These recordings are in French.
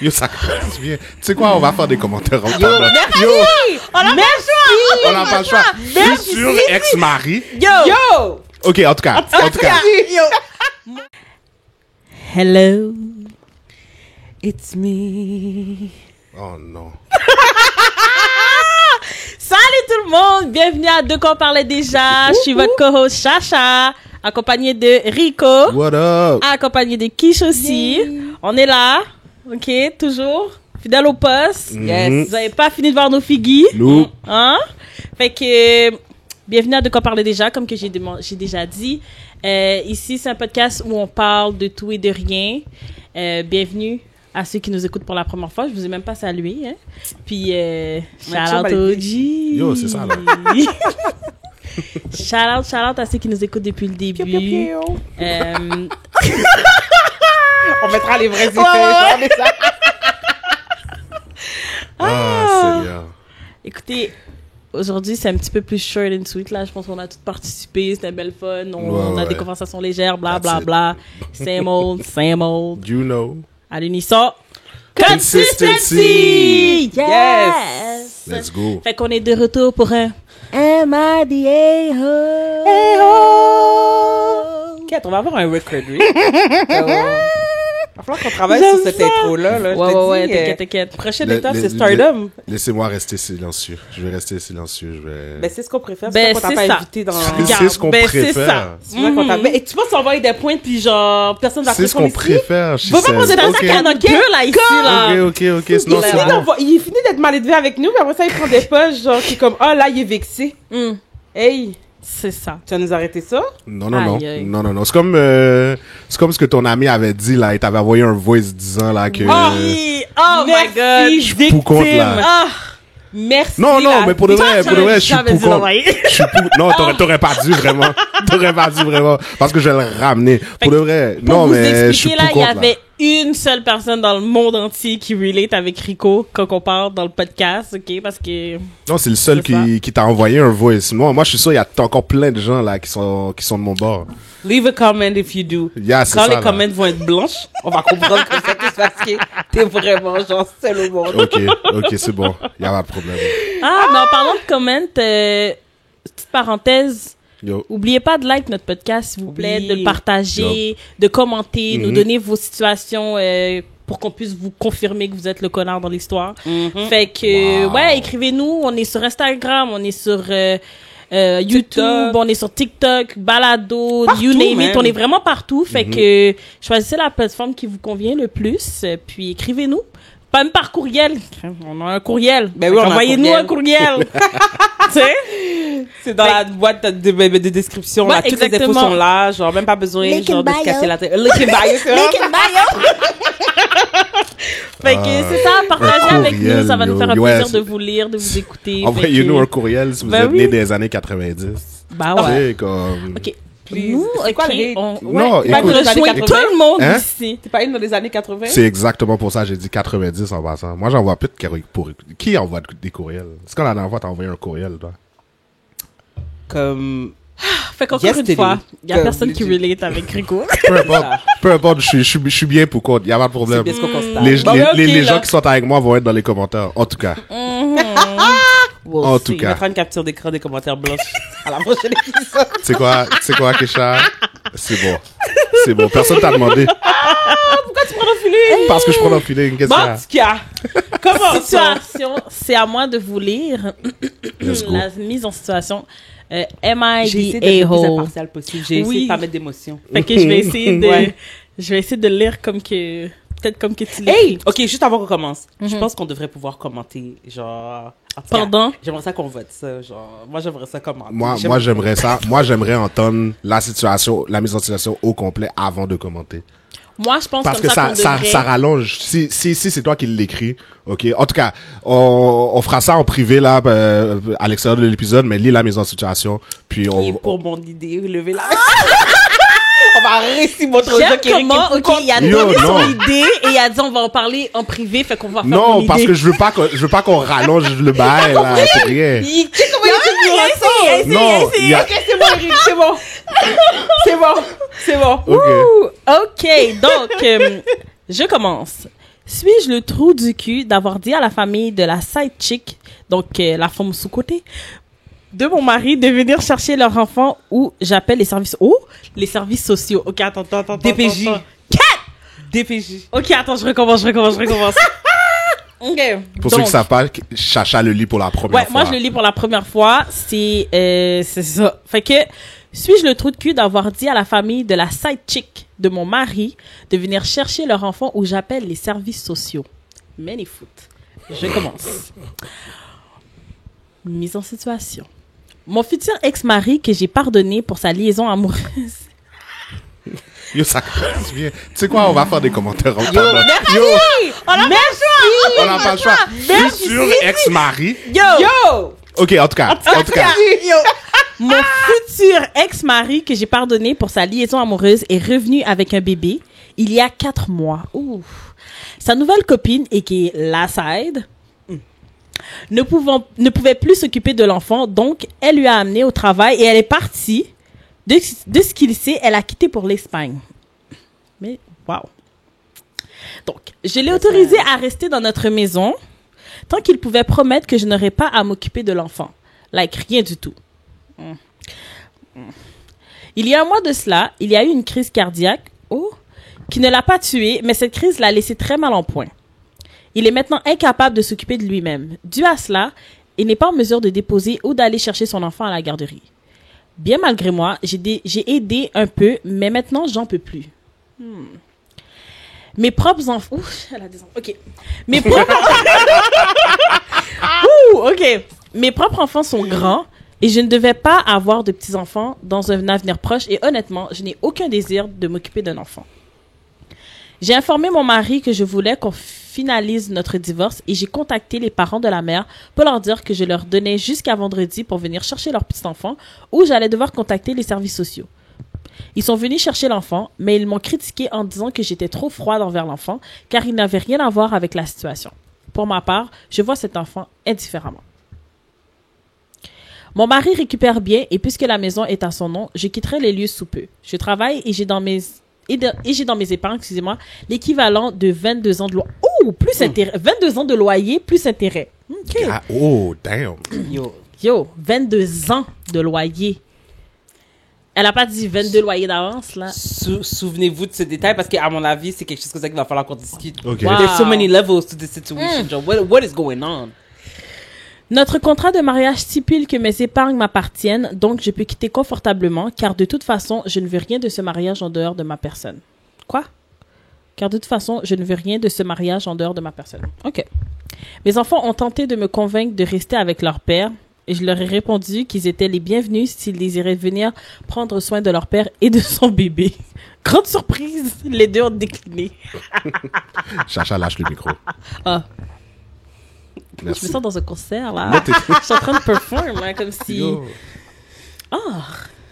Yo, ça commence bien. Tu sais quoi, on va faire des commentaires en Merci! Yo, On n'a pas le choix. Merci! Futur ex-mari. Yo! Ok, en tout cas. Hello. It's me. Oh non. Salut tout le monde! Bienvenue à Deux qu'on parlait déjà. Je suis votre co-host Chacha, accompagné de Rico, What up? accompagné de Kish aussi. On est là, ok, toujours fidèle au poste. Yes. Vous n'avez pas fini de voir nos figues, Nous. hein? Fait que bienvenue à De quoi parler déjà, comme que j'ai déjà dit. Ici, c'est un podcast où on parle de tout et de rien. Bienvenue à ceux qui nous écoutent pour la première fois. Je vous ai même pas salué, hein. Puis shout-out au G. Yo, c'est ça, là. Shout-out à ceux qui nous écoutent depuis le début. On mettra les vrais effets. Seigneur. Écoutez, aujourd'hui, c'est un petit peu plus short and sweet, là. Je pense qu'on a tous participé. C'était belle fun. On a des conversations légères, bla, bla, bla. Same old, same old. You know. À l'unisson. Consistency! Yes! Let's go. Fait qu'on est de retour pour un M.I.D.A.H.O. Quête, on va avoir un record, oui. Il va falloir qu'on travaille sur cette intro-là. Là. Ouais, t'inquiète. Prochaine étape, c'est Stardom. Laissez-moi rester silencieux. Je vais rester silencieux. Ben, c'est ce qu'on préfère. Ben, c'est qu'on t'a pas invité dans... C'est ce qu'on préfère. C'est ça. Et tu penses qu'on va envoyer des points, puis genre, personne va C'est ce qu'on préfère. Va pas poser dans sa Canada là, ici, là. Ok. Sinon, c'est bon. Il finit d'être mal élevé avec nous, puis après ça, il prend des poches, genre, qui est comme, ah, là, il est vexé. Hey! C'est ça. Tu vas nous arrêter ça? Non. Aïe. Non. C'est comme ce que ton ami avait dit, là. Il t'avait envoyé un voice disant, là, que... Oh my God. Je suis pour compte, là. Ah! Merci. Non, mais pour de vrai, je suis J'avais pour dit compte. l'envoyer. Je suis pour... Non, t'aurais pas dû, vraiment. T'aurais pas dû, vraiment. Parce que je vais le ramener. Pour de vrai. Non, Pour vous mais je suis expliquer, pour là, il y compte, là. avait une seule personne dans le monde entier qui relate avec Rico quand on parle dans le podcast, ok? Parce que... Non, c'est le seul qui t'a envoyé un voice. Moi, je suis sûr, il y a encore plein de gens, là, qui sont de mon bord. Leave a comment if you do. Yeah, c'est Quand ça, les là. comments vont être blanches, on va comprendre que c'est tout parce que t'es vraiment genre seul au monde. Ok, c'est bon. Il y a pas de problème. mais en parlant de comment, petite parenthèse, Yo. oubliez pas de like notre podcast, s'il vous plaît, Oui. de le partager, de commenter, nous donner vos situations pour qu'on puisse vous confirmer que vous êtes le connard dans l'histoire. Fait que, ouais, écrivez-nous. On est sur Instagram, on est sur YouTube, TikTok. on est sur TikTok, Balado, Partout, you name it. man. On est vraiment partout. Fait que choisissez la plateforme qui vous convient le plus, puis écrivez-nous. Pas même par courriel. On a un courriel. Ben oui, on a un envoyez-nous un courriel. Tu sais? C'est dans la boîte de description, Ouais, là. Toutes les infos exactement. sont là. Genre, même pas besoin, Link genre, in de se bio. casser la tête. Link in bio, c'est vrai. Fait que c'est ça, partagez avec courriel, nous, ça va nous faire un yo. Ouais, plaisir de c'est- vous lire, de vous écouter. Envoyez-nous Fait un que- courriel si vous Ben êtes oui. né des années 90. Bah Tu ouais. sais, comme... Ok. Please. Nous, C'est quoi ok, le hate? on... Non, ouais, écoute. on a Dans les rejoint années tout le monde Hein? ici. T'es pas une dans les années 80? C'est exactement pour ça que j'ai dit 90 en passant. Moi, j'envoie plus de courriels. Qui envoie des courriels? C'est quand la dernière fois t'as envoyé un courriel, toi? Comme... Fait qu'encore une Yesterday. fois, il y a Comme personne qui legit. relate avec Rico. Peu importe, je suis bien pour compte. Y a pas de problème. C'est bien ce qu'on constate. Les, Bon, les, ben, ok, les là. gens qui sont avec moi vont être dans les commentaires. En tout cas. We'll En see. tout Il cas. mettra une capture d'écran des commentaires blanches à la prochaine épisode. Tu sais quoi, Kesha? C'est bon. Personne t'a demandé. Pourquoi tu prends le filet? Parce que je prends l'enfilet. Qu'est-ce Bon, qu'il y a? en tout cas, comment ça? Situation, c'est à moi de vous lire Let's go. la mise en situation. J'ai essayé d'être le plus M.I.D.A.H.O. impartial possible. J'ai essayé Oui. de pas mettre d'émotion. Fait que je vais essayer de... Ouais. Je vais essayer de lire comme que... Peut-être comme que tu lis. Hey! Ok, juste avant qu'on commence. Je pense qu'on devrait pouvoir commenter, genre... en tout cas, Pendant? J'aimerais ça qu'on vote ça, genre... Moi, j'aimerais ça commenter. Moi, j'aimerais ça. Moi, j'aimerais entendre la situation, la mise en situation au complet avant de commenter. Moi, je pense Parce comme que ça qu'on devrait... ça rallonge. Si c'est toi qui l'écris, ok. En tout cas, on fera ça en privé là, à l'extérieur de l'épisode, mais lis la mise en situation, puis Et pour mon idée, levez la... On va réussir votre J'aime jeu qui est comment, ok, il a Yo, donné son non. idée et il a dit on va en parler en privé, fait qu'on va faire Non, mon parce idée. que je veux pas qu'on rallonge le bail là, c'est rien. Tu sais comment il est Non, il y a... Ok, c'est bon, Eric, c'est bon. C'est bon. Ok. Ok, donc, je commence. Suis-je le trou du cul d'avoir dit à la famille de la side chick, donc la femme sous-côté, de mon mari de venir chercher leur enfant ou j'appelle les services... Oh! Les services sociaux. OK, attends. DPJ. Attends. DPJ. OK, attends, je recommence. OK. Pour ceux qui ne savent pas, Chacha le lit pour la première fois. Moi, je le lis pour la première fois. C'est ça. Fait que, suis-je le trou de cul d'avoir dit à la famille de la side chick de mon mari de venir chercher leur enfant où j'appelle les services sociaux? Many foot. Je commence. Mise en situation. Mon futur ex-mari que j'ai pardonné pour sa liaison amoureuse. Yo, ça commence bien. Tu sais quoi, on va faire des commentaires en temps. Yo, on n'a pas le choix. Futur ex-mari. Yo! OK, en tout cas. Mon futur ex-mari que j'ai pardonné pour sa liaison amoureuse est revenu avec un bébé il y a 4 mois. Ouh. Sa nouvelle copine, et qui est la side, ne pouvait plus s'occuper de l'enfant, donc elle lui a amené au travail et elle est partie. De ce qu'il sait, elle a quitté pour l'Espagne. Mais, wow. Donc, je l'ai autorisé à rester dans notre maison tant qu'il pouvait promettre que je n'aurais pas à m'occuper de l'enfant. Like, rien du tout. Il y a un mois de cela, il y a eu une crise cardiaque, qui ne l'a pas tué, mais cette crise l'a laissé très mal en point. Il est maintenant incapable de s'occuper de lui-même. Dû à cela, il n'est pas en mesure de déposer ou d'aller chercher son enfant à la garderie. Bien malgré moi, j'ai aidé un peu, mais maintenant, j'en peux plus. Mes propres enfants... Ouh, elle a des enfants. OK. Mes propres... OK. Mes propres enfants sont grands et je ne devais pas avoir de petits-enfants dans un avenir proche et honnêtement, je n'ai aucun désir de m'occuper d'un enfant. J'ai informé mon mari que je voulais qu'on finalise notre divorce et j'ai contacté les parents de la mère pour leur dire que je leur donnais jusqu'à vendredi pour venir chercher leur petit enfant ou j'allais devoir contacter les services sociaux. Ils sont venus chercher l'enfant, mais ils m'ont critiqué en disant que j'étais trop froide envers l'enfant car il n'avait rien à voir avec la situation. Pour ma part, je vois cet enfant indifféremment. Mon mari récupère bien et puisque la maison est à son nom, je quitterai les lieux sous peu. Je travaille et j'ai dans mes épargnes, l'équivalent de 22 ans de loyer. Oh, plus intérêt. 22 ans de loyer, plus intérêt. OK. Ah, oh, damn. Yo, 22 ans de loyer. Elle a pas dit 22 loyers d'avance, là. Souvenez-vous de ce détail parce qu'à mon avis, c'est quelque chose comme ça qu'il va falloir qu'on discute. OK. Wow. There's so many levels to this situation. Genre, what is going on? Notre contrat de mariage stipule que mes épargnes m'appartiennent, donc je peux quitter confortablement, car de toute façon, je ne veux rien de ce mariage en dehors de ma personne. Quoi? Car de toute façon, je ne veux rien de ce mariage en dehors de ma personne. OK. Mes enfants ont tenté de me convaincre de rester avec leur père, et je leur ai répondu qu'ils étaient les bienvenus s'ils désiraient venir prendre soin de leur père et de son bébé. Grande surprise, les deux ont décliné. Chacha, lâche le micro. Ah. Merci. Je me sens dans un concert, là. Là, t'es- Je suis en train de performer, là, comme si... Yo.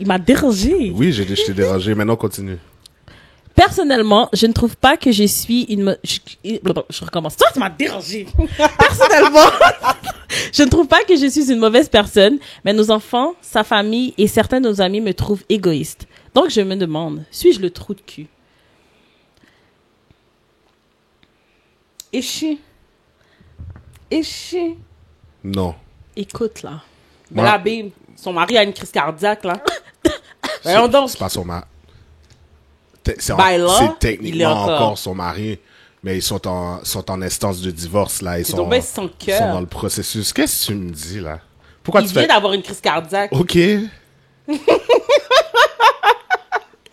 Il m'a dérangé. Oui, je t'ai dérangé. Maintenant, continue. Personnellement, je ne trouve pas que je suis une... Je recommence. Toi, tu m'as dérangé. Personnellement, je ne trouve pas que je suis une mauvaise personne, mais nos enfants, sa famille et certains de nos amis me trouvent égoïste. Donc, je me demande, suis-je le trou de cul? Non. Écoute, là. Mais Moi- là, babe, son mari a une crise cardiaque, là. Voyons donc. C'est pas son mari. Ben là, C'est il est techniquement encore. encore son mari, mais ils sont en instance de divorce, là. Ils C'est sont, donc bien sans ils sont cœur. dans le processus. Qu'est-ce que tu me dis, là? Pourquoi Il tu vient fais... d'avoir une crise cardiaque. OK.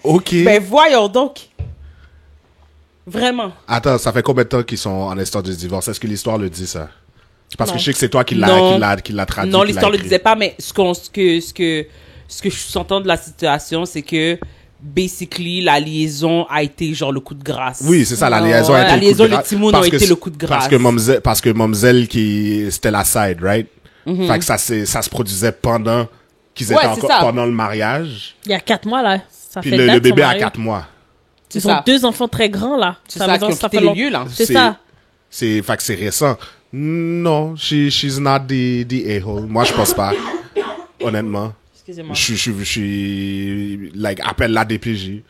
OK. Ben voyons donc. Vraiment. Attends, ça fait combien de temps qu'ils sont en instance de divorce? Est-ce que l'histoire le dit, ça? Parce que Non. je sais que c'est toi qui Non. l'a traduit. Non, qui l'histoire l'a le écrit. disait pas, mais ce que je s'entends de la situation, c'est que basically la liaison a été genre le coup de grâce. Oui, c'est ça, la Non, liaison ouais. a été La le coup liaison, de les grâce. Timoun ont Parce que été c'est- le coup de grâce. Parce que Momzelle qui, c'était la side, right? Fait que ça se produisait pendant qu'ils étaient Ouais, c'est encore, ça. pendant le mariage. Il y a 4 mois, là. Ça Puis fait le date, bébé son a mari. 4 mois. Ils C'est ont ça. 2 enfants très grands, là. C'est ça, qui ont quitté les lieux, là. C'est ça. Fait que c'est récent. Non, she's not the a-hole. Moi, je pense pas. Honnêtement. Excusez-moi. Je suis, like, appelle la DPJ.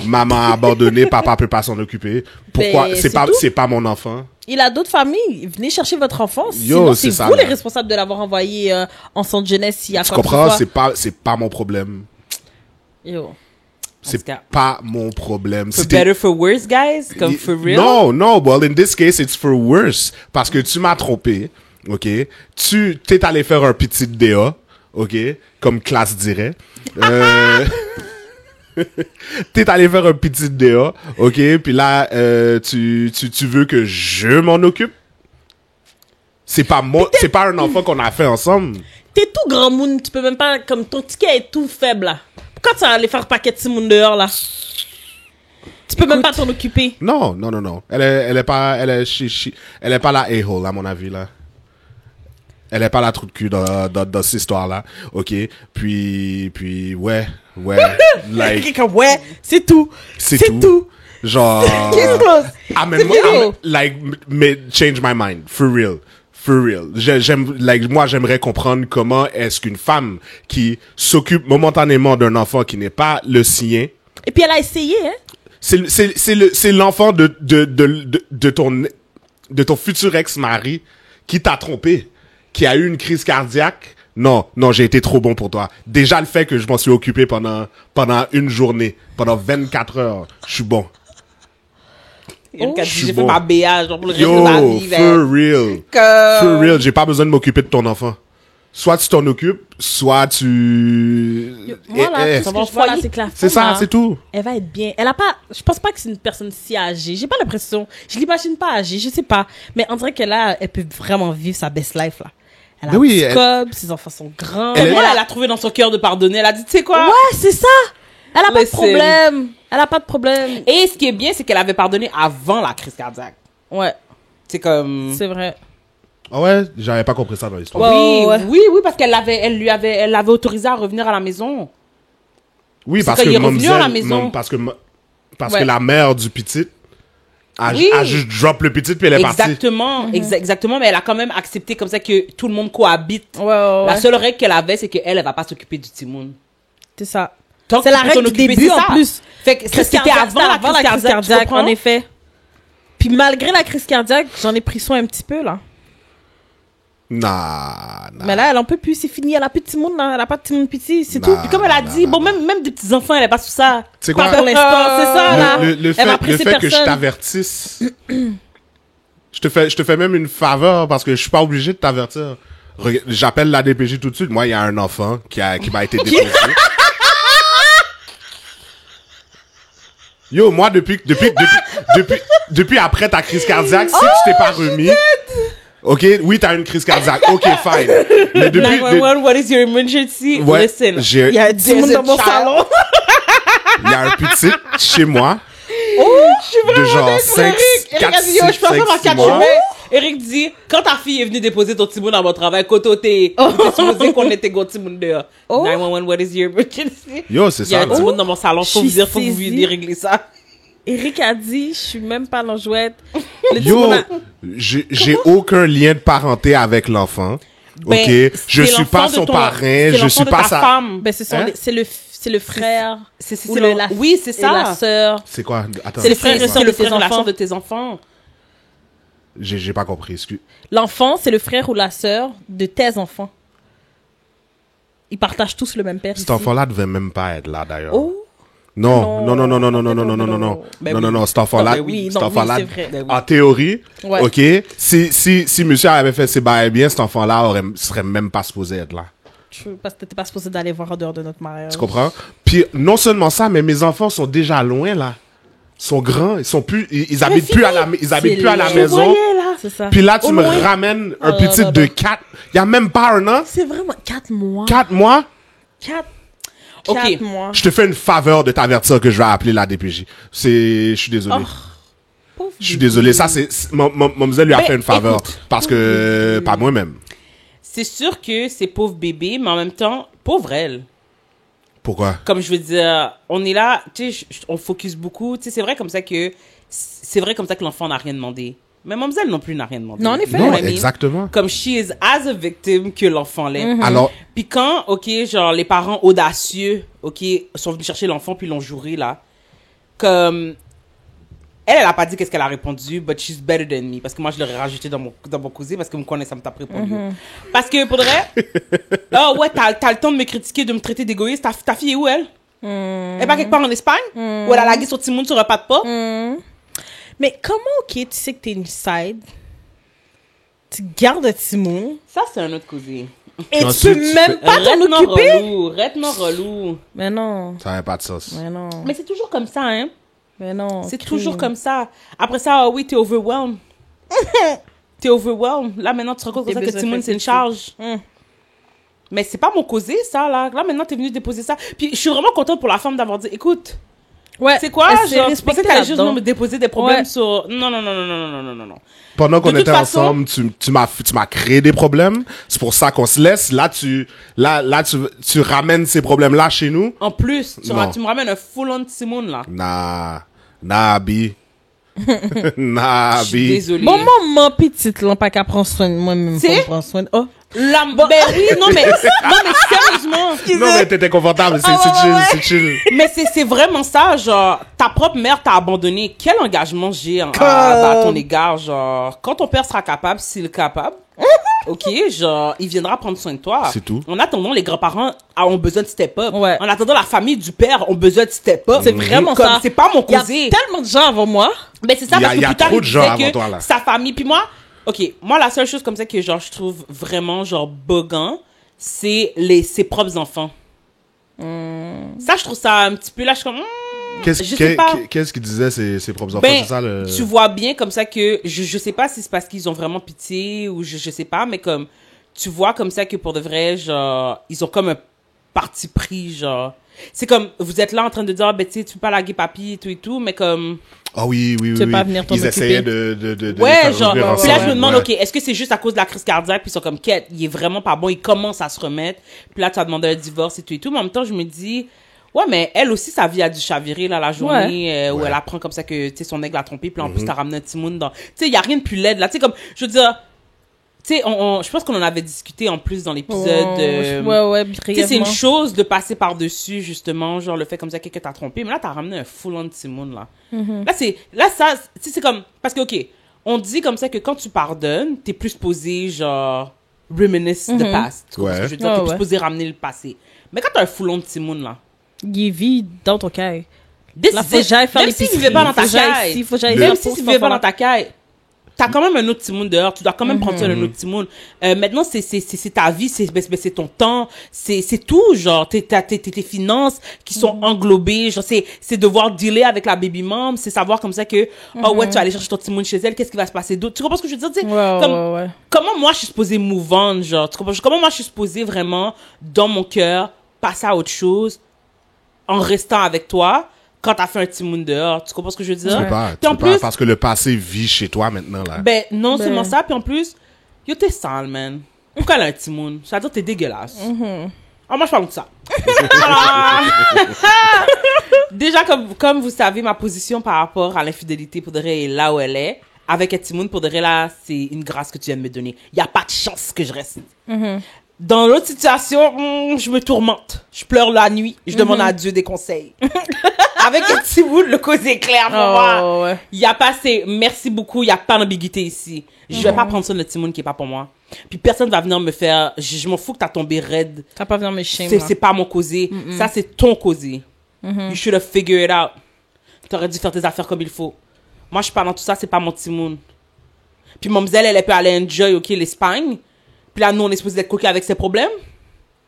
Maman a abandonné, papa peut pas s'en occuper. Pourquoi? Ben, C'est pas mon enfant. Il a d'autres familles. Venez chercher votre enfant. Yo, Sinon, c'est c'est ça, vous là. les responsables de l'avoir envoyé en centre de jeunesse s'il y a Tu quoi que ce comprends? soit. C'est pas mon problème. Yo. C'est tout cas, pas mon problème. For C'était- better, for worse, guys? Comme for real? Non, well, in this case, it's for worse. Parce que tu m'as trompé, ok? T'es allé faire un petit DA, ok? Comme classe dirait. T'es allé faire un petit DA, ok? Puis là, tu veux que je m'en occupe? C'est pas un enfant qu'on a fait ensemble. T'es tout grand monde. Tu peux même pas, comme ton ticket est tout faible, là. Pourquoi tu vas aller faire paquet de monde dehors, là? Tu peux même pas t'en occuper. Non. Elle est pas la a-hole, à mon avis, là. Elle est pas la trou de cul dans cette histoire-là. OK? Puis, ouais. Like, Ouais, c'est tout. c'est tout. Genre, Qu'est-ce que mais change my mind. For real. Moi, j'aimerais comprendre comment est-ce qu'une femme qui s'occupe momentanément d'un enfant qui n'est pas le sien, Et puis elle a essayé, hein? c'est l'enfant de ton futur ex-mari qui t'a trompé, qui a eu une crise cardiaque. Non, j'ai été trop bon pour toi. Déjà, le fait que je m'en suis occupé pendant une journée, pendant 24 heures, je suis bon. Erika dit, je suis j'ai fait bon. ma BA, genre pour le reste de ma Yo, vie. for real. For real, j'ai pas besoin de m'occuper de ton enfant. Soit tu t'en occupes, soit tu... Moi, là, tout ce ça va que je vois, là, foyer. c'est que la femme, C'est ça, là, c'est tout. elle va être bien. Elle a pas, je pense pas que c'est une personne si âgée. J'ai pas l'impression. Je l'imagine pas âgée, je sais pas. Mais on dirait que là, elle peut vraiment vivre sa best life, là. Elle a Mais un oui, petit elle- cob, ses enfants sont grands. Elle est- Elle a trouvé dans son cœur de pardonner. Elle a dit, tu sais quoi? Ouais, c'est ça. Elle a pas de Listen. problème. Elle a pas de problème. Et ce qui est bien, c'est qu'elle avait pardonné avant la crise cardiaque. Ouais, C'est comme... c'est vrai. Ah ouais, j'avais pas compris ça dans l'histoire. Ouais. Oui, parce qu'elle l'avait autorisé à revenir à la maison. Oui, C'est parce quand que il est revenu à la Mamzelle- maison. parce Ouais. que la mère du petit a Oui. juste drop le petit puis elle est partie. Exactement, exactement, mais elle a quand même accepté comme ça que tout le monde cohabite. Ouais. La seule règle qu'elle avait, c'est qu'elle, elle va pas s'occuper du Timoun. C'est ça. Tant C'est que la tu peux règle t'en du occuper, début, c'est en ça. plus. Fait que Crise c'était cardiaque, avant la crise cardiaque, tu en comprends? effet. Puis malgré la crise cardiaque, j'en ai pris soin un petit peu, là. Nah. Mais là, elle en peut plus, c'est fini. Elle a plus de petit monde, là. Elle a pas de petit monde petit, c'est Nah. tout. Puis comme elle a dit, bon, même des petits enfants, elle est pas sous ça. C'est quoi? Pas pour l'instant, c'est ça, là. Le Elle va fait presser que je personne. t'avertisse, je te fais même une faveur parce que je suis pas obligé de t'avertir. J'appelle la DPJ tout de suite. Moi, il y a un enfant qui m'a été déposé. Yo, moi, depuis après ta crise cardiaque, si tu t'es pas remis, ok, oui, t'as une crise cardiaque, ok, fine. Mais depuis, 911, what is your emergency? ouais, Listen. il Il y a 10 There's monde a dans mon child. salon. y a un petit chez moi, Je suis de genre 5, Eric 4, a dit, yo, 6, je peux pas 5, faire 6 4 mois. chemins. Eric dit, quand ta fille est venue déposer ton Timoun dans mon travail, Koto, t'es supposé qu'on était go Timoun dehors. Oh. 911, what is your emergency? Yo, c'est Il y a ça. un là. Timoun dans mon salon, Je faut vous suis dire, faut que vous saisie. veniez régler ça. Eric a dit, je suis même pas l'enjouette. Le petit Yo, monde a- j'ai aucun lien de parenté avec l'enfant. Ben, Ok, je c'est suis pas l'enfant de son ton- parrain, c'est je l'enfant suis de pas ta sa. femme. Ben, c'est Hein? le frère. C'est Ou le- oui, c'est Et la ça. sœur. C'est quoi? Attends. C'est le frère et C'est sœur le de tes frère et la enfants. sœur de tes enfants. J'ai pas compris, excuse. L'enfant, c'est le frère ou la sœur de tes enfants. Ils partagent tous le même père. Cet ici. enfant-là devait même pas être là, d'ailleurs. Oh. Non, Non. non, non, non, non, non, non, Non, non, non, non, non, non, non. Ben non, oui. non, non, cet enfant-là, Ben oui, cet non, enfant-là, oui, c'est vrai. Ben oui. en théorie, Ouais. ok, si monsieur avait fait ses bails bien, cet enfant-là serait même pas supposé être là. Parce que t'étais pas supposé d'aller voir en dehors de notre mariage. Tu comprends? Puis, non seulement ça, mais mes enfants sont déjà loin, là. Ils sont grands, ils habitent plus à la loin. maison. C'est ça. Puis là, tu Au me loin. ramènes un Oh, petit non, de non. 4, il y a même pas un an, C'est vraiment 4 mois. 4 mois. 4 Ok. mois. Je te fais une faveur de t'avertir que je vais appeler la DPJ. Je suis désolé. Pauvre Je suis bébé. désolé. Ça, Mamzelle lui a Ben, fait une faveur. écoute. Parce que, pas moi-même. C'est sûr que c'est pauvre bébé, mais en même temps, pauvre elle. Pourquoi? Comme je veux dire, on est là, tu sais, on focus beaucoup. Tu sais, c'est vrai comme ça que l'enfant n'a rien demandé. Mais Mamzelle non plus n'a rien demandé. Non, en effet. Non, You know what I mean? exactement. Comme she is as a victim que l'enfant l'est. Alors, Puis quand, ok, genre, les parents audacieux, ok, sont venus chercher l'enfant puis l'ont juré, là, comme... Elle a pas dit qu'est-ce qu'elle a répondu, but she's better than me. Parce que moi, je l'aurais rajouté dans mon causé parce que me connaît, ça me t'a répondu. Parce que, pour de vrai, oh ouais, t'as le temps de me critiquer, de me traiter d'égoïste. Ta fille est où, elle? Elle est pas quelque part en Espagne? Ou elle a lagué son petit monde sur un pas de pas? Mais comment, ok, tu sais que t'es une side, tu gardes Timon, Ça, c'est un autre causé. et Non, tu tu peux fais- même pas t'en occuper? Relou. Mais non, Ça n'avait pas de sauce. mais non, Mais c'est toujours comme ça, hein. mais non. C'est crime. toujours comme ça. Après ça, ah oui, t'es overwhelmed. T'es overwhelmed. Là, maintenant, tu te rends compte T'es comme ça que besoin Timon, de c'est une faire charge. Mais c'est pas mon causé, ça, là. Là, maintenant, t'es venu déposer ça. Puis, je suis vraiment contente pour la femme d'avoir dit, écoute, Ouais. c'est quoi, elle s'est genre, je pensais que t'allais juste là-dedans. me déposer des problèmes Ouais. sur... Non. Pendant qu'on De toute était façon- ensemble, tu m'as créé des problèmes. C'est pour ça qu'on se laisse. Là, tu ramènes ces problèmes-là chez nous. En plus, tu Non. me ramènes un full-on Timon, là. Nah, B. Nah, Je suis B. désolée. Bon, maman petite, là, pas qu'à prendre soin de moi-même. C'est? Prendre soin de... Oh. Ben oui, non, mais sérieusement. Non, mais t'étais confortable. C'est c'est chill. Mais c'est vraiment ça, genre, ta propre mère t'a abandonné. Quel engagement j'ai à ton égard, genre, quand ton père sera capable, s'il est capable, ok, genre, il viendra prendre soin de toi. C'est tout. En attendant, les grands-parents ont besoin de step up. Ouais. En attendant, la famille du père ont besoin de step up. C'est vraiment Comme, ça. C'est pas mon Il y a causé. tellement de gens avant moi. Mais c'est ça, Il y a- parce que il y a plus tard, trop il de gens disait avant que toi, là. sa famille, puis moi, ok, moi, la seule chose comme ça que, genre, je trouve vraiment, genre, buggant, c'est ses propres enfants. Ça, je trouve ça un petit peu, là, je suis comme, je sais pas. Qu'est-ce qu'il disait ses propres enfants? Ben, C'est ça le... tu vois bien comme ça que, je sais pas si c'est parce qu'ils ont vraiment pitié ou je sais pas, mais comme, tu vois comme ça que pour de vrai, genre, ils ont comme un parti pris, genre. C'est comme, vous êtes là en train de dire, ah, ben, tu sais, tu peux pas laguer papy et tout, mais comme, Ah oui. Tu veux pas venir t'en Ils occuper. essayaient de les ouais, faire genre, revenir puis là, je ensemble. me demande, Ouais. ok, est-ce que c'est juste à cause de la crise cardiaque, puis ils sont comme, quête, il est vraiment pas bon, il commence à se remettre, puis là, tu as demandé un divorce et tout, mais en même temps, je me dis, ouais, mais elle aussi, sa vie a dû chavirer, là, la journée, où Ouais. elle apprend comme ça que, tu sais, son aigle a trompé, puis en plus, t'as ramené un petit monde dans, tu sais, il y a rien de plus laid, là, tu sais, comme, je veux dire, tu sais, je pense qu'on en avait discuté en plus dans l'épisode, Ouais, tu sais, c'est une brièvement. chose de passer par-dessus, justement, genre le fait comme ça que quelqu'un t'a trompé. Mais là, t'as ramené un full-on Timon, là. Là, ça, tu sais, c'est comme... Parce que, OK, on dit comme ça que quand tu pardonnes, t'es plus posé, genre, reminisce the past. Tu comprends ce que je veux dire? Ouais, T'es plus ouais. posé ramener le passé. Mais quand t'as un full-on Timon, là... Il vit dans ton caille. this Là, is faut que it. j'aille faire Même s'il l'épicerie. vivait pas dans ta Faut que j'aille caille. ici, faut que j'aille Même là si pour tu ce vivais pas dans enfant-là. ta caille, t'as quand même un autre Timon dehors. Tu dois quand même prendre soin d'un autre Timon. Maintenant, c'est ta vie, c'est ton temps, c'est tout, genre, tes finances qui sont englobées, genre, c'est devoir dealer avec la baby mom, c'est savoir comme ça que, oh ouais, tu vas aller chercher ton Timon chez elle, qu'est-ce qui va se passer d'autre? Tu comprends ce que je veux dire? Tu sais, Ouais. comment moi je suis supposée move on, genre, tu comprends? Comment moi je suis supposée vraiment, dans mon cœur, passer à autre chose en restant avec toi quand t'as fait un petit monde dehors. Tu comprends ce que je veux dire? Tu peux pas, Puis en plus, parce que le passé vit chez toi maintenant, là. ben, non seulement Ben. ça, puis en plus, yo, t'es sale, man. Pourquoi elle a un petit monde? C'est-à-dire, t'es dégueulasse. Ah, moi, je parle de ça. Ah. Déjà, comme vous savez, ma position par rapport à l'infidélité, pour de vrai, est là où elle est. Avec un petit monde, pour de vrai, là, c'est une grâce que tu viens de me donner. Il n'y a pas de chance que je reste. Dans l'autre situation, je me tourmente. Je pleure la nuit. Je demande à Dieu des conseils. Avec un petit bout, le cause est clair pour moi. Ouais. Il y a pas assez, merci beaucoup, il y a pas d'ambiguïté ici. Je vais pas prendre ça de notre Timon qui est pas pour moi. Puis personne va venir me faire, je m'en fous que t'as tombé raide. T'as pas venir me shame. C'est pas mon causé. Ça, c'est ton causé. You should have figured it out. T'aurais dû faire tes affaires comme il faut. Moi, je parle dans tout ça, c'est pas mon Timon. Puis Momzelle, elle peut aller enjoy, ok, l'Espagne. Puis là, nous, on est supposé être coqués avec ses problèmes.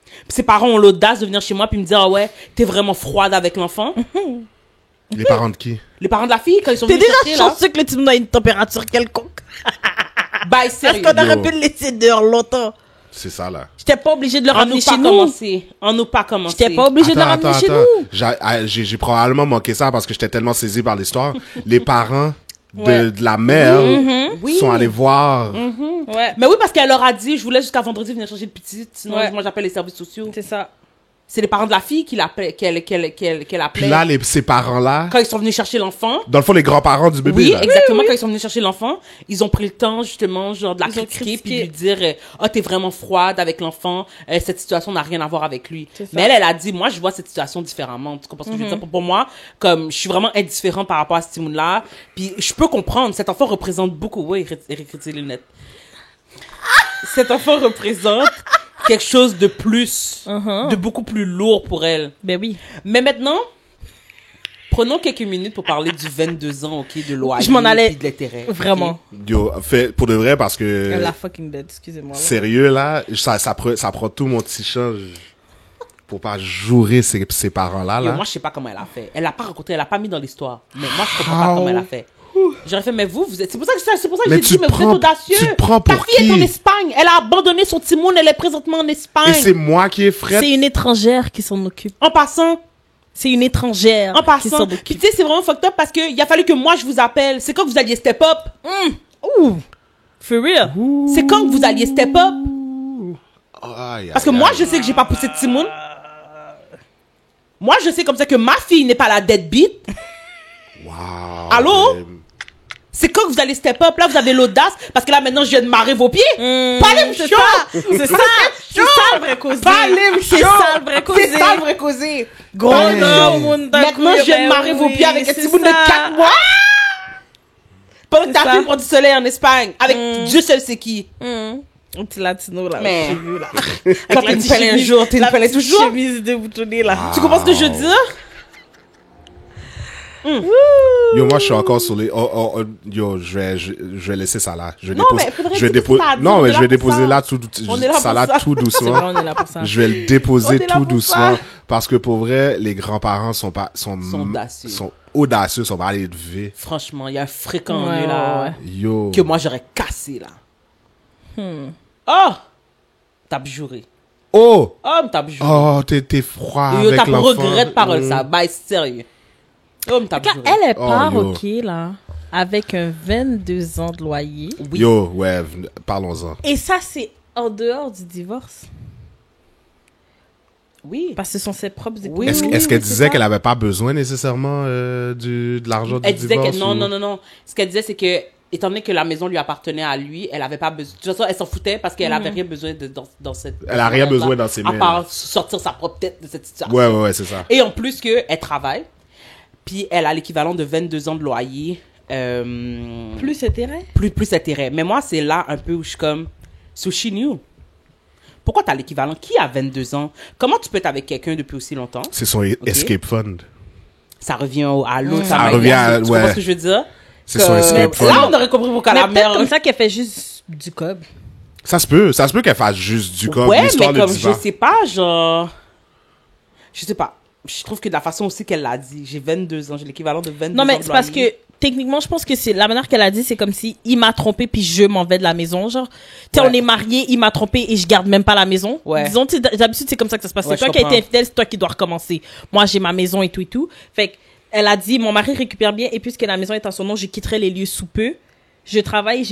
Puis ses parents ont l'audace de venir chez moi puis me dire, ah ouais, t'es vraiment froide avec l'enfant. Les parents de qui? Les parents de la fille, quand ils sont T'es venus déjà chercher, là. chanceux que le Timon a une température quelconque. Bye, Parce sérieux. qu'on aurait Yo. pu le laisser dehors longtemps. C'est ça, là. J'étais pas obligée de le On ramener nous chez pas nous. commencé. On nous pas commencé. J'étais pas obligée de le ramener chez nous. J'ai probablement manqué ça parce que j'étais tellement saisi par l'histoire. Les parents Ouais. de la mère Oui. sont allés voir. Ouais. Mais oui, parce qu'elle leur a dit, je voulais jusqu'à vendredi venir chercher le petit, sinon Ouais. moi j'appelle les services sociaux. C'est ça. C'est les parents de la fille qu'elle appelait. Puis là, ces parents-là, Quand ils sont venus chercher l'enfant. dans le fond, les grands-parents du bébé. Oui, là. exactement. Quand ils sont venus chercher l'enfant, ils ont pris le temps, justement, genre, de la Ils ont critiquer, puis critiqué. lui dire, t'es vraiment froide avec l'enfant, cette situation n'a rien à voir avec lui. C'est ça. Mais elle a dit, moi, je vois cette situation différemment. Tu comprends ce que je veux dire? Pour moi, comme, je suis vraiment indifférent par rapport à ce monde-là, puis je peux comprendre, cet enfant représente beaucoup, oui, Eric retire les lunettes. Cet enfant représente quelque chose de plus, de beaucoup plus lourd pour elle. Ben oui. Mais maintenant, prenons quelques minutes pour parler du 22 ans, ok, de loyer Je m'en allais. puis de l'intérêt. ok? Vraiment. Yo, fait, pour de vrai, parce que, La fucking dead, excusez-moi. là. sérieux, là, ça prend tout mon petit change pour pas jouer ces parents-là, Yo, là. moi, je sais pas comment elle a fait. Elle l'a pas rencontré, elle l'a pas mis dans l'histoire. Mais moi, je comprends pas comment elle a fait. J'aurais fait, mais vous êtes... C'est pour ça que Mais j'ai tu dit, mais vous êtes audacieux. tu te prends Ta pour fille est en qui? Espagne. Elle a abandonné son petit monde. Elle est présentement en Espagne. Et c'est moi qui ai fret. C'est une étrangère qui s'en occupe. En passant, C'est une étrangère en qui passant. s'en Puis occupe. tu sais, c'est vraiment fucked up parce que il a fallu que moi, je vous appelle. C'est quand que vous alliez step up. Ouh. For real. C'est quand que vous alliez step up. Aïe, Parce que aïe, moi, aïe. je sais que j'ai pas poussé de Timon. Moi, je sais comme ça que ma fille n'est pas la deadbeat. Wow. Allô? C'est quand que vous allez step up? Là, vous avez l'audace. Parce que là, maintenant, je viens de marrer vos pieds. Pas les c'est chaud. ça. C'est ça. C'est ça le vrai causé. Pas les C'est chaud. ça le vrai causé. C'est ça le vrai causé. Gros Hey. non, monde d'un Maintenant, coup, je viens de ben marrer vos oui, pieds avec un c'est petit bout de ça. 4 mois. Pendant que C'est ta ça. fille prend du soleil en Espagne. Avec Dieu seul c'est qui. Un petit latino là. Mais- j'ai vu, là. Quand Avec la t'es une petite pelle un chemise- jour, t'es une la pelle petite toujours. chemise déboutonnée là. Tu comprends ce que je veux dire? Yo, moi, je suis encore sur les. Yo, je vais laisser ça là. Je vais Non, déposer. mais faudrait Je vais écouter déposer. ce que t'as à dire, Non, on mais est je là vais pour déposer ça. là On est là ça pour là ça. tout C'est doucement. vrai, on est là pour ça. Je vais le On déposer est là tout pour doucement ça. parce que pour vrai, les grands-parents sont audacieux. sont audacieux, sont pas élevés. Franchement, il y a un fréquent Ouais, lieu là. ouais. Yo. Que moi, j'aurais cassé là. Oh! T'as juré. Oh. Oh, t'as juré. Oh, t'es froid Yo, avec t'as l'enfant. regret de parole, ça. Bye, sérieux. Oh, t'as Quand juré. elle Oh, part, yo. ok, là, avec un 22 ans de loyer. Oui. Yo, ouais, parlons-en. Et ça, c'est en dehors du divorce. Oui. Parce que ce sont ses propres épouses. Oui, Est-ce oui, qu'elle oui, c'est disait ça. qu'elle avait pas besoin nécessairement de l'argent du Elle disait divorce? que non, ou- non, non, non. Ce qu'elle disait, c'est que, étant donné que la maison lui appartenait à lui, elle avait pas besoin. De toute façon, elle s'en foutait parce qu'elle avait rien besoin dans cette. Elle a rien besoin dans ses À mains. part sortir sa propre tête de cette situation. Ouais, c'est ça. Et en plus qu'elle travaille, puis elle a l'équivalent de 22 ans de loyer. Plus intérêt. Plus intérêt. Mais moi, c'est là un peu où je suis comme, so she knew. Pourquoi t'as l'équivalent? Qui a 22 ans? Comment tu peux être avec quelqu'un depuis aussi longtemps? C'est son escape fund. Ça revient à l'autre. Ça revient à- Tu comprends ouais. ce que je veux dire? C'est son Que- escape fund. Là, on aurait compris pourquoi Mais la peut-être mère... comme ça qu'elle fait juste du cob. Ça se peut qu'elle fasse juste du comme Ouais, l'histoire mais de comme, je divorce. sais pas, genre... Je sais pas. Je trouve que de la façon aussi qu'elle l'a dit, j'ai 22 ans, j'ai l'équivalent de 22 ans. Non, mais de c'est parce loyer. que techniquement, je pense que c'est la manière qu'elle a dit, c'est comme si il m'a trompé puis je m'en vais de la maison. Genre, tu sais, Ouais. on est mariés, il m'a trompé et je garde même pas la maison. Ouais. Disons, tu sais, d'habitude, c'est comme ça que ça se passe. Ouais, C'est toi je qui as été comprends. infidèle, c'est toi qui dois recommencer. Moi, j'ai ma maison et tout et tout. Fait elle a dit, mon mari récupère bien et puisque la maison est en son nom, je quitterai les lieux sous peu. Je travaille,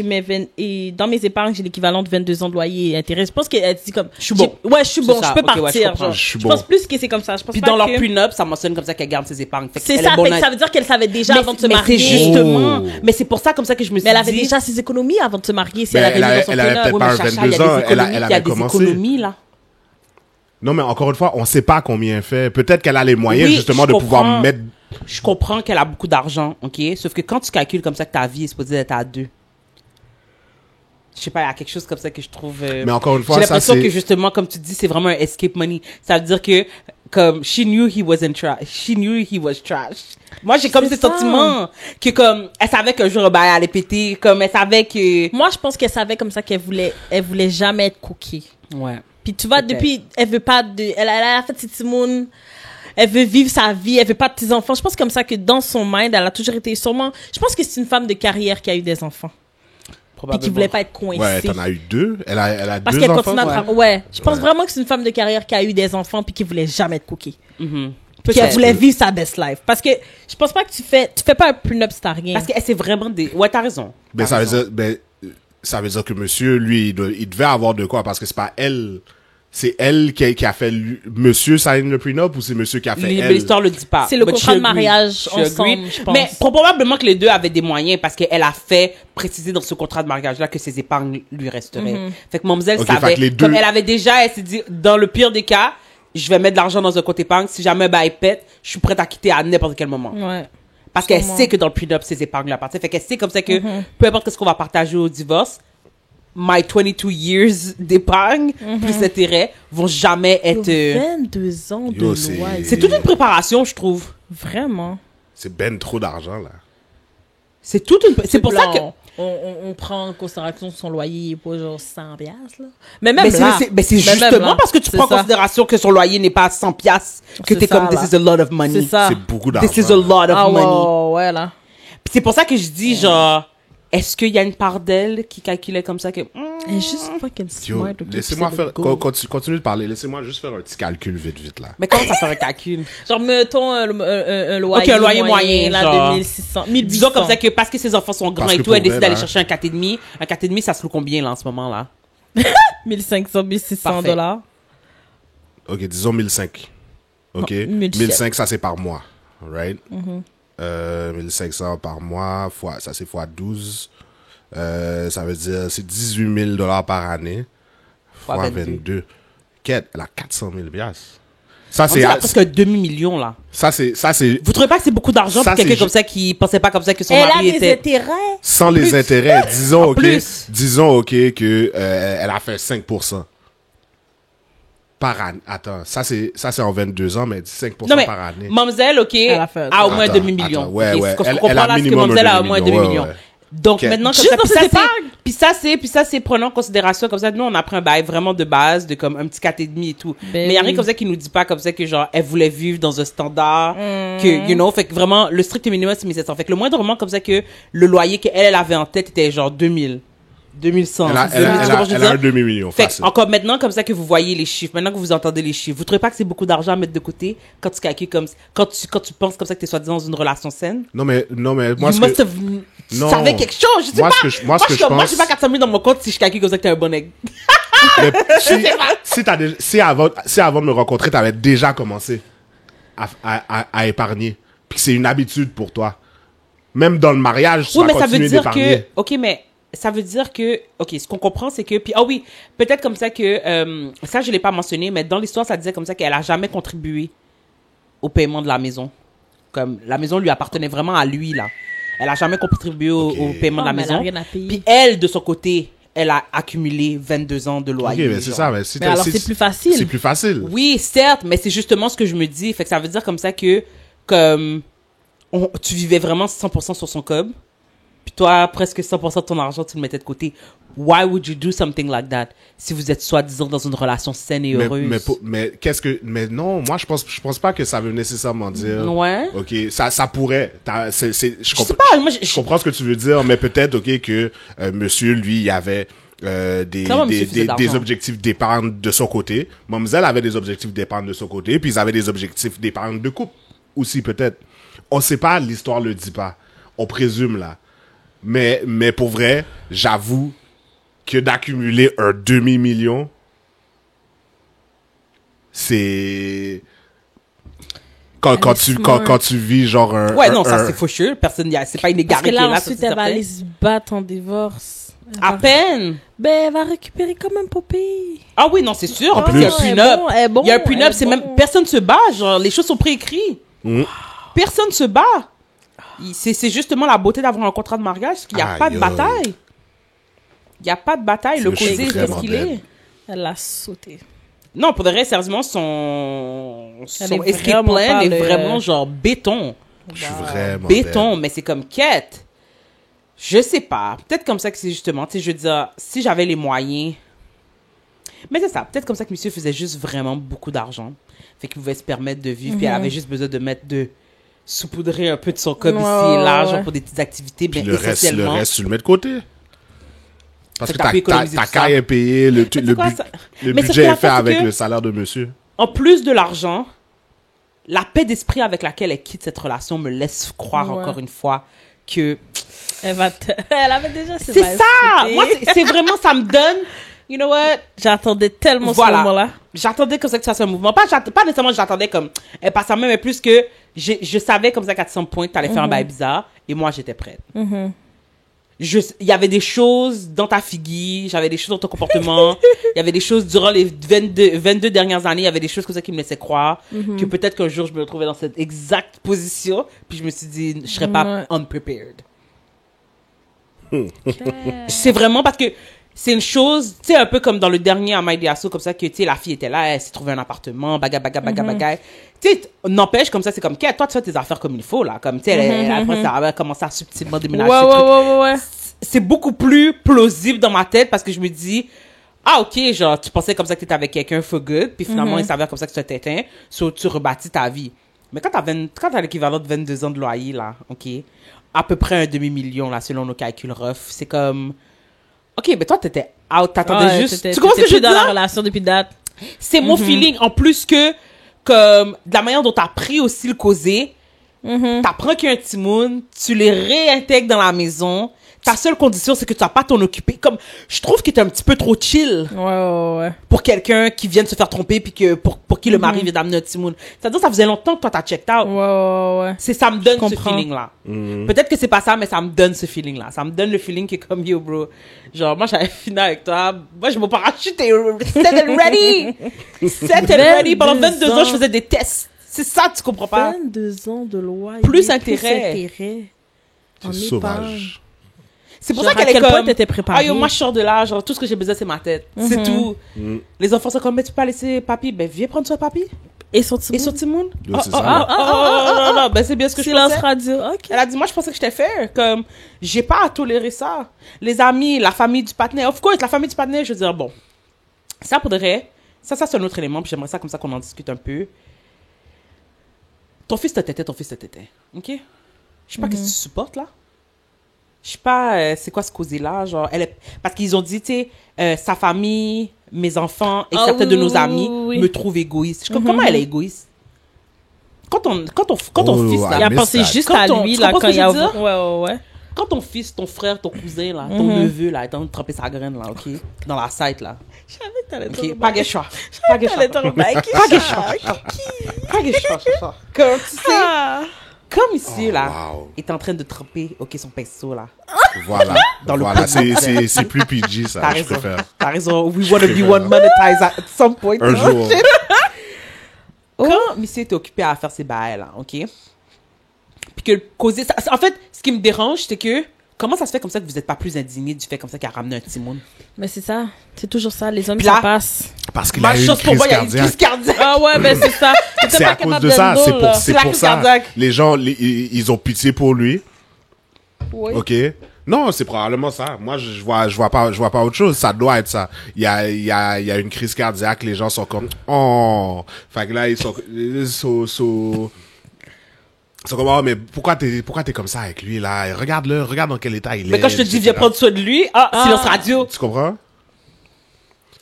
et dans mes épargnes, j'ai l'équivalent de 22 ans de loyer et intérêt. Je pense qu'elle dit comme... Je suis bon. Ouais, je suis C'est bon, ça. je peux Ok, ouais, je partir. comprends. genre. Je suis Je pense bon. plus que c'est comme ça. Je pense Puis pas dans leur que... prenup, ça mentionne comme ça qu'elle garde ses épargnes. Fait C'est qu'elle ça, est bonne fait que à- ça veut dire qu'elle savait déjà Mais avant de se c'est marier. justement... Oh. Mais c'est pour ça comme ça que je me suis Mais elle avait dit... déjà ses économies avant de se marier. Si Mais elle avait mis dans son elle avait prénom. peut-être Ouais, pas mais un Chacha, 22 il y a des ans, elle économies, il y a avait des commencé. économies, là. Non, mais encore une fois, on sait pas combien elle fait. Peut-être qu'elle a les moyens, Oui, justement, je de pouvoir comprends. mettre... Je comprends qu'elle a beaucoup d'argent, ok? Sauf que quand tu calcules comme ça que ta vie est supposée être à 2, je sais pas, il y a quelque chose comme ça que je trouve... Mais encore une fois, j'ai ça, l'impression c'est... que justement, comme tu dis, c'est vraiment un escape money. Ça veut dire que, comme, she knew he wasn't trash. She knew he was trash. Moi, j'ai comme C'est ce ça. sentiment que, comme, elle savait qu'un jour, ben, elle allait péter. Comme, elle savait que... Moi, je pense qu'elle savait comme ça qu'elle voulait jamais être coquille. Ouais. Puis tu vois, Peut-être. depuis, elle veut pas de, elle a fait ses petits mounes, elle veut vivre sa vie, elle veut pas de petits enfants. Je pense comme ça que dans son mind, elle a toujours été sûrement, je pense que c'est une femme de carrière qui a eu des enfants. Puis qui voulait pas être coincée. Ouais, t'en as eu deux. Elle a Parce deux qu'elle enfants. continue à ouais. travailler. Ouais. Je pense Ouais. vraiment que c'est une femme de carrière qui a eu des enfants puis qui voulait jamais être coquille. Mhm. Puis qu'elle Peut-être. voulait vivre sa best life. Parce que je pense pas que tu fais pas un prenup si t'as rien. Parce qu'elle, c'est vraiment des... Ouais, t'as raison. Ben, T'as raison. ça veut dire que monsieur, lui, il devait avoir de quoi, parce que c'est pas elle c'est elle qui a fait monsieur sign le prenup ou c'est monsieur qui a fait elle? L'histoire le dit pas. C'est le But contrat je de mariage agree. ensemble, je pense. Mais probablement que les deux avaient des moyens parce qu'elle a fait préciser dans ce contrat de mariage-là que ses épargnes lui resteraient. Fait que mademoiselle Ok, savait, fait que les deux- comme elle avait déjà, elle s'est dit, dans le pire des cas, je vais mettre de l'argent dans un compte épargne. Si jamais un bail pète, je suis prête à quitter à n'importe quel moment. Ouais. Parce qu'elle Sûrement. sait que dans le prenup, ses épargnes lui appartiennent. Fait qu'elle sait comme ça que peu importe ce qu'on va partager au divorce, my 22 years d'épargne plus intérêt vont jamais être... 22 ans de Yo, c'est- loyer. C'est toute une préparation, je trouve. Vraiment. C'est ben trop d'argent, là. C'est toute une... C'est pour ça que... On prend en considération son loyer pour genre 100 piastres, là. Mais même Mais là. c'est mais même justement là, parce que tu c'est prends en ça. considération que son loyer n'est pas à 100 piastres que C'est t'es ça, comme là. this is a lot of money. C'est ça. C'est beaucoup d'argent. This is a lot of Ah ouais, money. ouais, là. Puis c'est pour ça que je dis genre est-ce qu'il y a une part d'elle qui calculait comme ça que Elle est juste fucking Yo, smart. ok, laissez-moi puis faire... c'est le goal. Continue de parler. Laissez-moi juste faire un petit calcul vite, là. mais comment ça fait un calcul? Genre, mettons un loyer, Ok, un loyer moyen, là, genre. de 1600, 1800. Disons comme ça que parce que ses enfants sont grands Parce et que tout, elle pour décide elle, d'aller hein. chercher un 4,5. Un 4,5, ça se loue combien là en ce moment là? 1500, 1600 Parfait. dollars. OK, disons 1005. OK? Non, 1700. 1005, ça, c'est par mois. Right? 1500 par mois, ça, c'est fois 12. Ça veut dire, c'est 18 000 par année. Fois Fois 22. 22. Quête, elle a 400 000 piastres. Ça, On c'est... dirait presque un demi-million là. Ça, c'est... Vous trouvez pas que c'est beaucoup d'argent Ça, pour quelqu'un c'est comme ça qui pensait pas comme ça que son Elle a mari des était... intérêts. Sans les plus. intérêts, disons, En OK, plus. disons, OK, que elle a fait 5% par année. Attends, ça c'est en 22 ans, mais 5% Non mais, par année. mademoiselle, ok, a fait- a au moins un Attends, demi-million. attends, ouais, Ok, ouais. ce qu'on Elle comprend a là, c'est que minimum mademoiselle un a au moins un demi-million, demi-million. ouais, ouais. Donc Ok. maintenant, comme Juste ça, dans puis ses ça, épargnes. puis ça, c'est prenant en considération comme ça. Nous, on a pris un bail vraiment de base, de comme un petit 4,5 et tout. Ben Mais il y a rien oui. comme ça qui nous dit pas comme ça que genre, elle voulait vivre dans un standard, que, you know, fait que vraiment, le strict minimum, c'est 1700. Fait que le moindrement comme ça que le loyer qu'elle avait en tête était genre 2000. 2100. Elle a, 2000, tu comprends ce que je veux elle a un dire? demi-million, Fait que, facile. encore maintenant, comme ça que vous voyez les chiffres, maintenant que vous entendez les chiffres, vous trouvez pas que c'est beaucoup d'argent à mettre de côté quand tu calcules comme, quand tu penses comme ça que t'es soi-disant dans une relation saine? Non, mais moi, You ce must que... have... Tu Non. savais quelque chose, je sais Moi, pas. ce que je- moi, ce que je moi, pense- je pas 400 000 dans mon compte si je calcule comme ça que t'es un bon aigle. Mais si avant de me rencontrer, t'avais déjà commencé à épargner, puis que c'est une habitude pour toi, même dans le mariage, tu Oui, vas mais ça veut continuer dire d'épargner. que, ok, mais ça veut dire que, ok, ce qu'on comprend, c'est que, puis, ah oui, peut-être comme ça que, ça, je l'ai pas mentionné, mais dans l'histoire, ça disait comme ça qu'elle a jamais contribué au paiement de la maison. Comme, la maison lui appartenait vraiment à lui, là. Elle a jamais contribué au paiement de la mais elle a maison. rien à payer. Puis elle, de son côté, elle a accumulé 22 ans de Ok, loyer. mais c'est genre. ça, mais si Mais t'as- alors, si- c'est plus facile. C'est plus facile. Oui, certes, mais c'est justement ce que je me dis. Fait que ça veut dire comme ça que, comme, tu vivais vraiment 100% sur son cob. Puis toi, presque 100% de ton argent, tu le mettais de côté. Why would you do something like that? Si vous êtes soi-disant dans une relation saine et heureuse. Mais non, moi, je pense pas que ça veut nécessairement dire. Ouais. Ok, ça pourrait. Je Je sais pas, moi, je comprends ce que tu veux dire, mais peut-être, ok, que monsieur, lui, il avait Clairement, monsieur faisait des d'argent. objectifs d'épargne de son côté. Mademoiselle avait des objectifs d'épargne de son côté, puis ils avaient des objectifs d'épargne de couple aussi, peut-être. On sait pas, l'histoire le dit pas. On présume, là. Mais pour vrai, j'avoue que d'accumuler un demi-million, c'est... Quand tu vis genre un... Ouais, non, un- ça, c'est faucheux. Personne, c'est pas une Parce que égaré qui est là, là. ensuite, ça, c'est elle va certain. aller se battre en divorce. À peine. Ben, elle va récupérer quand même Poppy. Ah oui, non, c'est sûr. En plus, il y a un elle est prenup. bon, elle est bon, Il y a un prenup, elle est c'est bon. même... Personne se bat, genre, les choses sont préécrites. Personne se bat. C'est justement la beauté d'avoir un contrat de mariage, qu'il n'y a Aïe, pas de yo. bataille. Il n'y a pas de bataille. Le Je suis causé, c'est ce vraiment qu'il dead. est. Elle l'a sauté. Non, pour de vrai, sérieusement, son Elle est escape vraiment plan pas est le- vraiment genre béton. Je suis vraiment... Béton, mais c'est comme quête. Je sais pas. Peut-être comme ça que c'est justement, tu sais, je veux dire, si j'avais les moyens. Mais c'est ça. Peut-être comme ça que monsieur faisait juste vraiment beaucoup d'argent. Fait qu'il pouvait se permettre de vivre. Puis elle avait juste besoin de saupoudrer un peu de son cob Ouais, ici et là, ouais. genre pour des petites activités. Puis Mais le essentiellement. reste, tu le mets de côté. Parce Fait que que t'as pu économiser ta tout ça. caille est payée, le c'est quoi, ça? Mais c'est budget que la est fait fois, c'est avec que- le salaire de monsieur. En plus de l'argent, la paix d'esprit avec laquelle elle quitte cette relation me laisse croire Ouais. encore une fois que Elle avait déjà ses c'est bails ça. sautés. Moi, c'est vraiment, ça me donne you know what? J'attendais tellement Voilà. ce moment-là. J'attendais comme ça que tu fasses un mouvement. Pas nécessairement j'attendais comme elle passe à main, mais plus que je savais comme ça qu'à some point, t'allais faire un bail bizarre. Et moi, j'étais prête. Il y avait des choses dans ta figure, j'avais des choses dans ton comportement, il y avait des choses durant les 22 dernières années, il y avait des choses comme ça qui me laissaient croire que peut-être qu'un jour je me retrouvais dans cette exacte position, puis je me suis dit, je serais pas unprepared. C'est vraiment parce que c'est une chose, tu sais, un peu comme dans le dernier Amai Diasso, comme ça, que, tu sais, la fille était là, elle s'est trouvée un appartement, baga. Tu sais, n'empêche, comme ça, c'est comme, toi, tu fais tes affaires comme il faut, là. Comme, tu sais, après, ça a commencé à subtilement déménager. Ouais. C'est beaucoup plus plausible dans ma tête parce que je me dis, ah, ok, genre, tu pensais comme ça que t'étais avec quelqu'un for good, puis finalement, il s'avère comme ça que tu t'éteins, tu rebâtis ta vie. Mais quand t'as l'équivalent de 22 ans de loyer, là, ok, à peu près un demi-million, là, selon nos calculs rough, c'est comme, ok, mais toi, t'étais out, t'attendais juste, tu commences que je veux dans dire? la relation depuis date. C'est mon feeling, en plus que, comme, de la manière dont t'as pris aussi le causé, t'apprends qu'il y a un timoun, tu les réintègres dans la maison, ta seule condition, c'est que tu vas pas t'en occuper. Comme, je trouve que t'es un petit peu trop chill Ouais. pour quelqu'un qui vient de se faire tromper puis que, pour qui le mari vient d'amener un timoun. C'est-à-dire, ça faisait longtemps que toi, t'as checked out. Ouais. Ça me donne ce comprends. feeling-là. Peut-être que c'est pas ça, mais ça me donne ce feeling-là. Ça me donne le feeling que comme, yo, bro, genre, moi, j'avais fini avec toi. Moi, je me parachute et set and ready. Set and ready. Pendant 22 ans, je faisais des tests. C'est ça, tu comprends pas? 22 ans de loyer. Plus intérêt. En C'est sauvage. C'est pour Genre, ça qu'elle à est quel comme... point t'étais préparée? Ah, yo, moi, je sors de là, genre, tout ce que j'ai besoin, c'est ma tête. C'est tout. Les enfants sont comme, mais tu peux pas laisser papy? Ben, viens prendre soin de papy. Et son petit Et sur Timoun? Yo, c'est ça. Non, ben, c'est bien ce que je silence pensais. radio. OK. Elle a dit, moi, je pensais que j'étais fair. Comme, j'ai pas à tolérer ça. Les amis, la famille du partenaire. Of course, la famille du partenaire, je veux dire, bon. Ça pourrait... Ça, c'est un autre élément, puis j'aimerais ça comme ça qu'on en discute un peu. Ton fils te tétait. OK? Je sais pas qu'est-ce que tu supportes, là. Je sais pas, c'est quoi ce causé-là, genre, parce qu'ils ont dit, tu sais, sa famille, mes enfants et certains de nos amis me trouvent égoïste. Je suis comme, comment elle est égoïste? Quand ton fils, là, Il a mais pensé ça- juste Quand à ton- lui, tu là, comprends quand ce il que a... je veux dire? Ouais. quand ton fils, ton frère, ton cousin, là, ton neveu, là, est en train de tremper sa graine, là, OK? Dans la site, là. Je savais que t'allais OK? Pas guéchois. Pas guéchois. T'allais te rebaquer. Pas guéchois. Pas guéchois. Comme, tu sais, Ah. comme ici, là, wow. est en train de tremper, OK, son pinceau, là. Voilà. Dans le Voilà, coup. c'est plus PG, T'as ça. Je raison. préfère. T'as raison. We want to be one monetized at some point. Un jour. Quand Missy était occupé à faire ses bails, là, OK? Puis que causer... Ça, en fait, ce qui me dérange, c'est que comment ça se fait comme ça que vous n'êtes pas plus indigné du fait comme ça qu'il a ramené un petit monde? Mais c'est ça. C'est toujours ça. Les hommes, Puis là- ça passe. Parce qu'il a eu une chance pour crise moi, il y a une crise cardiaque. cardiaque. Ah ouais, ben c'est ça. T'étais C'est pas à cause capable de ça. d'être drôle, là. C'est la crise ça. cardiaque. Les gens, ils ont pitié pour lui. Oui. OK? Non, c'est probablement ça. Moi, je vois pas autre chose. Ça doit être ça. Il y a une crise cardiaque. Les gens sont comme, oh. Fait que là, ils sont comme, oh, mais pourquoi t'es comme ça avec lui, là? Regarde dans quel état il est. Mais quand je te dis, etc. viens prendre soin de lui, silence radio. Tu comprends?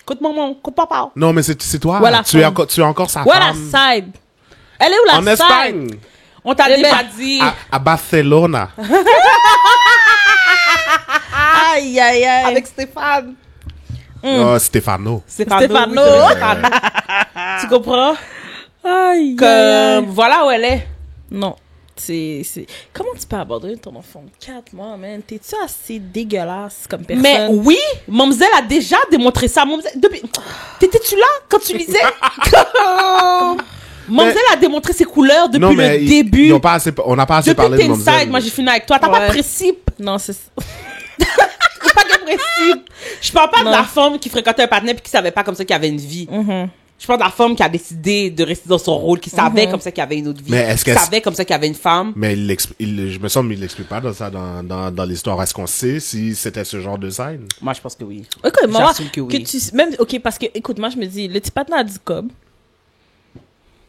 Écoute maman, écoute papa. Non, mais c'est toi. Voilà, tu es femme. encore sa Voilà, femme. side. Elle est où la En side? Espagne. On t'a Eh déjà ben, dit. À Barcelona. Aïe, aïe, aïe. Avec Stéphane. Oh, Stefano. Stéphano. Tu comprends? Aïe, Comme, aïe, aïe. voilà où elle est. Non. C'est... Comment tu peux abandonner ton enfant de 4 mois, man? T'es-tu assez dégueulasse comme personne? Mais oui, Mamzelle a déjà démontré ça. Depuis... T'étais-tu là quand tu lisais? Mamzelle a démontré ses couleurs depuis Non, mais le début. on n'a pas assez Depuis parlé que de t'es Mamzelle. inside, moi j'ai fini avec toi. T'as pas Ouais. de principe. Non, c'est ça. Pas de principe. Je parle pas Non. de la femme qui fréquentait un partenaire puis qui savait pas comme ça qu'il y avait une vie. Je parle de la femme qui a décidé de rester dans son rôle, qui savait comme ça qu'il y avait une autre vie. Mais est-ce qui qu'elle- savait comme ça qu'il y avait une femme. Mais je me semble qu'il l'explique pas dans l'histoire. Est-ce qu'on sait si c'était ce genre de scène? Moi je pense que oui. Écoute, moi, J'assume que oui. même, ok, parce que, écoute, moi, je me dis, le petit patin a dit cob.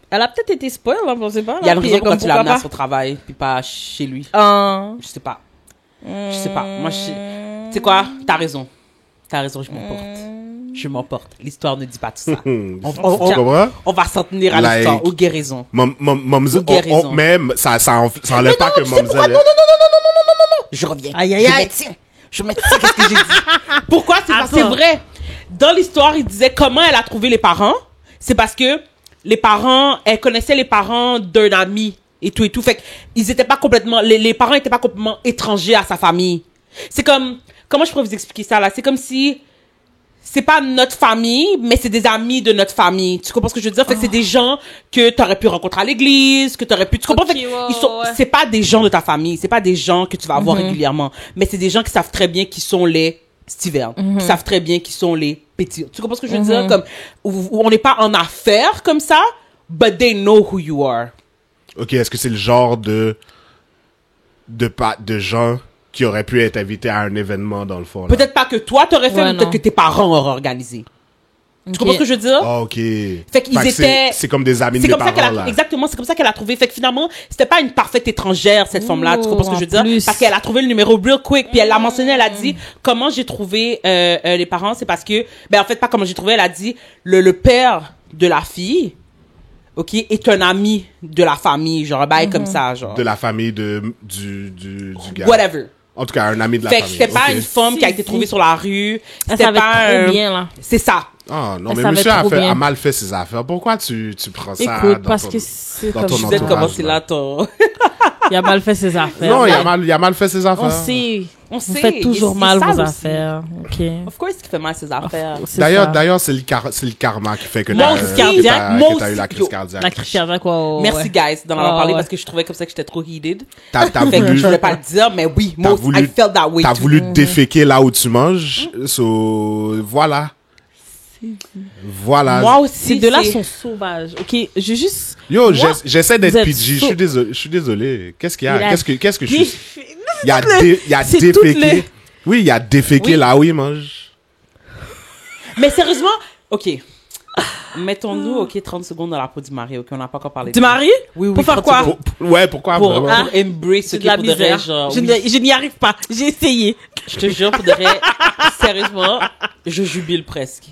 Elle a peut-être été spoil, hein, on sait pas. Il y a une puis raison pourquoi comme, tu l'as amené à pourquoi son travail puis pas chez lui. pas? Je sais pas. Je sais pas. Moi, tu sais quoi? T'as raison. T'as raison, je m'emporte. Je m'emporte. L'histoire ne dit pas tout ça. Tu comprends? On va s'en tenir à Like- l'histoire, aux guérisons. Mamzelle, Ou guérison. même, ça enlève pas que Mamzelle est... Je reviens. Aïe, aïe, aïe. Je me tiens. Qu'est-ce que j'ai dit? Pourquoi? C'est parce que c'est Attends. vrai. dans l'histoire, il disait comment elle a trouvé les parents. C'est parce que les parents, elle connaissait les parents d'un ami et tout et tout. Fait qu'ils étaient pas complètement, les parents étaient pas complètement étrangers à sa famille. C'est comme, comment je pourrais vous expliquer ça là? C'est comme si, c'est pas notre famille, mais c'est des amis de notre famille. Tu comprends ce que je veux dire? Fait que c'est des gens que t'aurais pu rencontrer à l'église, que t'aurais pu, tu comprends? Fait que c'est pas des gens de ta famille, c'est pas des gens que tu vas voir régulièrement, mais c'est des gens qui savent très bien qui sont les Steven, qui savent très bien qui sont les petits. Tu comprends ce que je veux dire? Comme, où on n'est pas en affaires comme ça, but they know who you are. Ok, est-ce que c'est le genre de gens qui auraient pu être invités à un événement, dans le fond, là? Peut-être pas que toi t'aurais fait, mais peut-être que tes parents auraient organisé. Tu comprends ce que je veux dire? Ah, ok. Fait qu'ils étaient... C'est comme des amis de C'est mes comme ça parents, qu'elle a... là. Exactement, c'est comme ça qu'elle a trouvé. Fait que finalement, c'était pas une parfaite étrangère, cette femme-là. Tu comprends ce que je veux dire? plus. Parce qu'elle a trouvé le numéro real quick. Puis elle l'a mentionné, elle a dit, comment j'ai trouvé les parents, c'est parce que... Ben, en fait, pas comment j'ai trouvé, elle a dit, le père de la fille, ok, est un ami de la famille. Genre, ben, comme ça, genre. De la famille du gars. Whatever. En tout cas, un ami de la Fait que famille. c'était pas Ok. une femme qui a été trouvée sur la rue. Elle C'était savait pas trop bien, là. C'est ça. Ah, non, Elle mais savait monsieur trop bien. a mal fait ses affaires. Pourquoi tu prends ça Écoute, dans parce ton- que c'est dans comme ton Je ça. sais entourage, comment c'est là, ton... Il a mal fait ses affaires. Non, il a mal fait ses affaires. On sait. On Vous sait. faites toujours C'est mal ça vos aussi. affaires. OK. Of course qu'il fait mal ses affaires. C'est D'ailleurs, ça. c'est le karma qui fait que Moi t'as aussi, cardiaque. moi t'as eu la aussi. crise Yo, cardiaque. La crise cardiaque, quoi. Merci, guys, d'en avoir Ouais, parlé ouais. parce que je trouvais comme ça que j'étais trop heated. T'as Fait que voulu, je voulais pas le dire, mais oui, T'as moi aussi, voulu- I felt that way. t'as too. voulu déféquer là où tu manges. So, voilà. Voilà. Moi aussi, Ces deux-là c'est- sont sauvages. OK, je juste... Yo, Moi, j'essaie d'être vous êtes PG. so- Je suis désolé. Qu'est-ce qu'il y Il a? a Qu'est-ce que je suis? Il y a C'est toutes déféqué. les- Oui, il y a déféqué Oui. là où il mange. Mais sérieusement, OK. Mettons-nous, OK, 30 secondes dans la peau du mari, OK, on n'a pas encore parlé de Du mari? Oui, oui. Pour faire 30 quoi? secondes. Ouais, pourquoi? Pour vraiment? embrace ce C'est qui de la est pour de vrai, misère. genre, Je oui. je n'y arrive pas. J'ai essayé. Je te jure, pour de vrai, sérieusement, je jubile presque.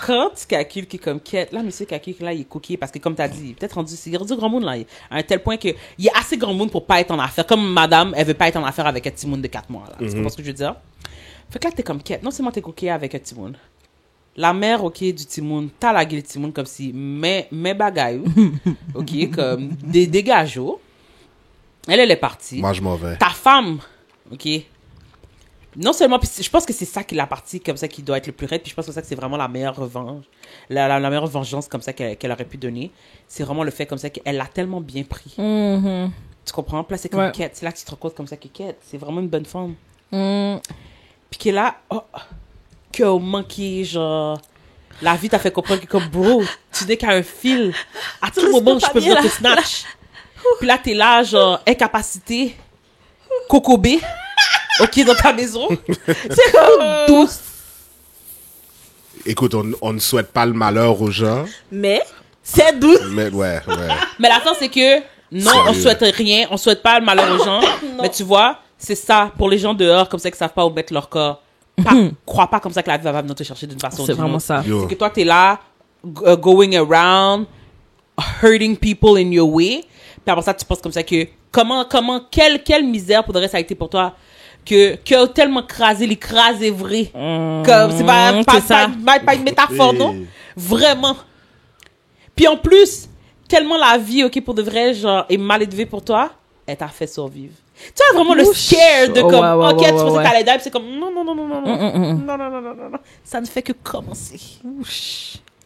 Quand tu calcules qui comme quête, là, monsieur calcule que là, il est coquille parce que, comme t'as dit, il est peut-être rendu, c'est rendu grand monde, là, à un tel point que, il est assez grand monde pour pas être en affaire. Comme madame, elle veut pas être en affaire avec un petit monde de 4 mois, là. Tu comprends ce que je veux dire? Fait que là, t'es comme quête. Non seulement t'es coquille avec un petit monde. La mère, ok, du petit monde, t'as la gueule du petit monde comme si, mais bagaille, ok, comme, des dégageaux. Elle est partie. Moi, je m'en vais. Ta femme, ok, non seulement, puis je pense que c'est ça qui est la partie comme ça qui doit être le plus raide, puis je pense que ça que c'est vraiment la meilleure revanche, la meilleure vengeance comme ça qu'elle aurait pu donner, c'est vraiment le fait comme ça qu'elle l'a tellement bien pris. Tu comprends? Puis là, c'est comme Ouais. Kate, c'est là que tu te rends compte comme ça que Kate, c'est vraiment une bonne femme. Mm. Puis qu'elle là, oh, que au manqué, genre, la vie t'a fait comprendre que comme, bro, tu n'es qu'à un fil, à tout moment, je peux venir te snatch. Puis là, t'es là, genre, incapacité, cocobé, ok, dans ta maison. C'est comme douce. Écoute, on ne souhaite pas le malheur aux gens. Mais, c'est doux. Mais ouais. Mais la chose, c'est que, non, Sérieux. on souhaite rien, on souhaite pas le malheur aux gens. Mais tu vois, c'est ça, pour les gens dehors, comme ça, qui savent pas où mettre leur corps. Crois pas comme ça que la vie va venir te chercher d'une façon ou C'est d'une vraiment autre. ça. Yo. C'est que toi, t'es là, going around, hurting people in your way. Puis après ça, tu penses comme ça que, quelle misère pourrait ça a été pour toi que tellement crasé, l'écrasé vrai. Comme, c'est pas une métaphore, non? Hey. Vraiment. Puis en plus, tellement la vie, ok, pour de vrai, genre, est mal élevée pour toi, elle t'a fait survivre. Tu vois vraiment le scare de Oh, comme, ouais, ok, ouais, tu ouais, pensais ouais. que t'allais die, puis c'est comme, non. Non. Ça ne fait que commencer.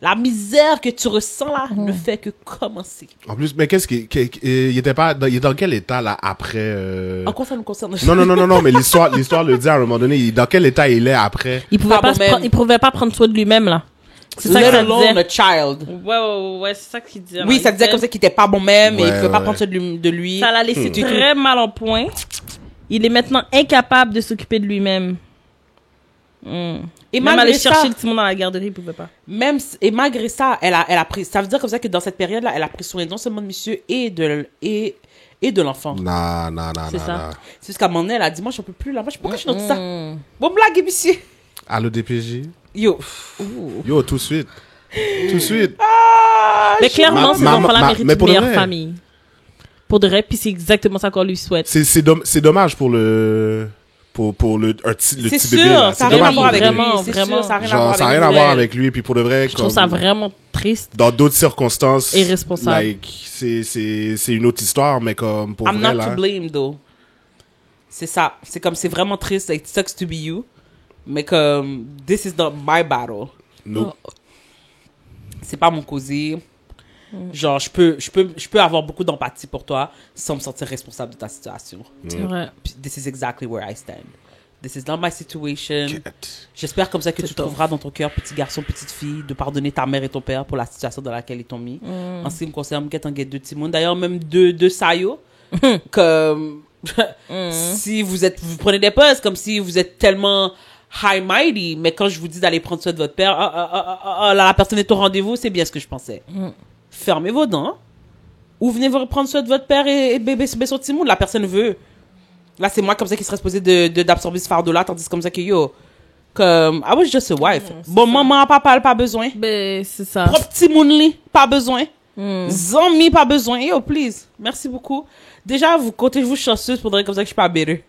La misère que tu ressens là ne fait que commencer. En plus, mais qu'est-ce il était pas, il est dans quel état, là, après, En quoi ça nous concerne? Non, mais l'histoire le dit à un moment donné, dans quel état il est après. Il pouvait Pas pas, bon même. il pouvait pas prendre soin de lui-même, là. C'est ça que Let ça alone disait. a child. Ouais, c'est ça qu'il disait. Oui, ça disait comme ça qu'il était pas bon même et il Ouais, pouvait pas ouais. prendre soin de lui. Ça l'a laissé très mal en point. Il est maintenant incapable de s'occuper de lui-même. Et Même malgré aller ça, chercher le petit monde dans la garderie, il pouvait pas. et malgré ça, elle a pris, ça veut dire comme ça que dans cette période-là, elle a pris soin non seulement de monsieur et de l'enfant. Non. C'est ça. C'est juste qu'à un moment donné, elle a dit, moi, j'en peux plus là. Moi, pourquoi je suis dans tout ça? Bon, blague, monsieur. Allô, DPJ? Yo. Yo, tout de suite. Mais clairement, ces enfants-là méritent mais une pour de meilleure vrai. famille. Pour de vrai, puis c'est exactement ça qu'on lui souhaite. C'est dommage pour le pour le C'est petit sûr, bébé. Là. ça n'a C'est rien à dommage voir pour avec lui. lui. Vraiment, C'est vraiment. sûr, ça n'a rien à Genre, voir ça n'a avec rien à lui. voir avec lui, puis pour de vrai, Je trouve ça vraiment triste. dans d'autres circonstances, Irresponsable. like, c'est une autre histoire, mais comme pour I'm vrai, not là. to blame, though. C'est ça. C'est comme, c'est vraiment triste. It sucks to be you. Mais comme, this is not my battle. No. C'est pas mon causé. Genre, je peux avoir beaucoup d'empathie pour toi sans me sentir responsable de ta situation. C'est vrai. Puis this is exactly where I stand. This is not my situation. Cat. J'espère comme ça que tu tough. trouveras dans ton cœur, petit garçon, petite fille, de pardonner ta mère et ton père pour la situation dans laquelle ils t'ont mis. En ce qui me concerne, get un get deux Timon. D'ailleurs, même deux Sayo. Comme, si vous prenez des pauses, comme si vous êtes tellement high mighty, mais quand je vous dis d'aller prendre soin de votre père, là, la personne est au rendez-vous, c'est bien ce que je pensais. Fermez vos dents. Ou venez vous prendre soin de votre père et bébé son petit monde. La personne veut. Là, c'est moi comme ça qui serait supposé d'absorber ce fardeau-là, tandis comme ça que yo, comme, I was just a wife. Bon, maman, papa, elle pas besoin. Ben, c'est ça. Propre petit monde, li, pas besoin. Zami, pas besoin. Yo, please. Merci beaucoup. Déjà, vous comptez-vous chanceuse pour dire comme ça que je suis pas bitter.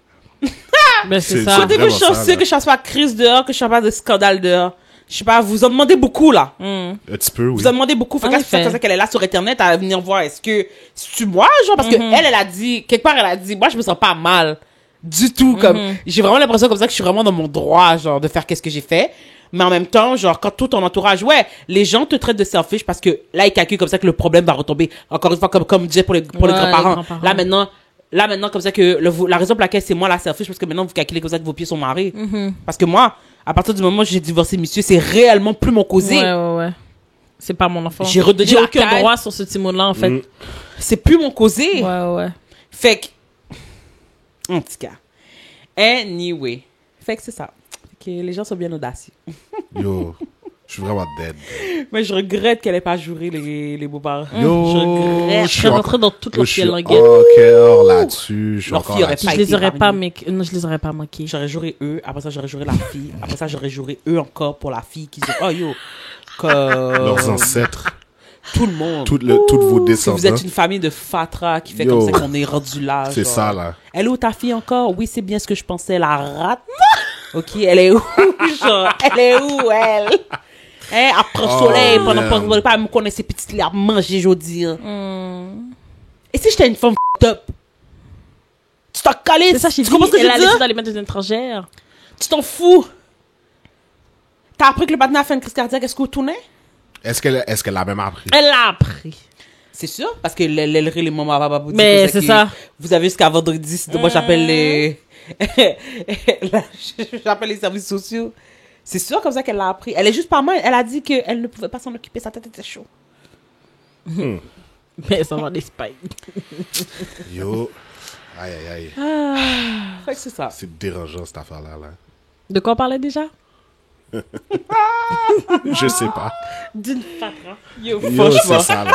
Ben, c'est C'est ça. ça. Comptez-vous vraiment ça, chanceux là. que je fasse pas crise dehors, que je fasse pas de scandale dehors. Je sais pas, vous en demandez beaucoup, là. Un petit peu, oui. Vous en demandez beaucoup. Fait En que là, c'est effet. comme ça qu'elle est là sur Internet à venir voir. Est-ce que c'est moi, genre, parce que elle a dit, quelque part, elle a dit, moi, je me sens pas mal du tout. Comme, j'ai vraiment l'impression comme ça que je suis vraiment dans mon droit, genre, de faire qu'est-ce que j'ai fait. Mais en même temps, genre, quand tout ton entourage, ouais, les gens te traitent de selfish parce que là, ils calculent comme ça que le problème va retomber. Encore une fois, comme disait pour les Ouais, grands-parents. les grands-parents. Là, maintenant, comme ça que la raison pour laquelle c'est moi la selfish, parce que maintenant, vous calculez comme ça que vos pieds sont marrés. Parce que moi, à partir du moment où j'ai divorcé monsieur, c'est réellement plus mon causé. Ouais. C'est pas mon enfant. J'ai redonné J'ai la aucun caille. droit sur ce petit mot-là, en fait. C'est plus mon causé. Ouais. Fait que, en tout cas. Anyway. Fait que c'est ça. Fait que les gens sont bien audacieux. Yo, je suis vraiment dead. Mais je regrette qu'elle ait pas juré les beaux-parents. Yo, Je regrette. Je serais rentrée dans toute leur je suis languette. en cœur là-dessus. Je suis Leur encore fille aurait là-dessus. Je pas les été aurais pas, épargnée. mais non, je les aurais pas manqués. J'aurais juré eux. Après ça, j'aurais juré la fille. Après ça, j'aurais juré eux encore pour la fille qui dit, oh yo, que Leurs ancêtres, tout le monde. toutes vos Si descendants. vous êtes une famille de fatra qui fait Yo. comme ça qu'on est rendu là. C'est genre. ça, là. Elle est où ta fille encore? Oui, c'est bien ce que je pensais. La rate. Ok, elle est où? Genre, elle est où, elle? Hein, après Oh, soleil, pendant man. que pas me connaître ces petites lits à manger, je veux dire. Et si j'étais une femme top? Tu t'en calais? C'est ça, j'ai Tu dit, comprends ce que je elle a veux laissé dire? dans les mains des étrangères. Tu t'en fous? T'as appris que le patin a fait une crise cardiaque, est-ce que vous tournez? Est-ce qu'elle a même appris? Elle l'a appris. C'est sûr, parce que l'ailerie, les mamans, papa, vous Mais dire que c'est ça. Vous avez jusqu'à vendredi, sinon moi j'appelle les... j'appelle les services sociaux. C'est sûr comme ça qu'elle l'a appris. Elle est juste pas mal. Elle a dit qu'elle ne pouvait pas s'en occuper, sa tête était chaude. Mais ça va d'Espagne. Yo. Aïe, aïe, aïe. Fait que c'est ça. C'est dérangeant, cette affaire-là, là. De quoi on parlait déjà? Je sais pas. D'une fatra. Yo, Yo, franchement. c'est ça, là.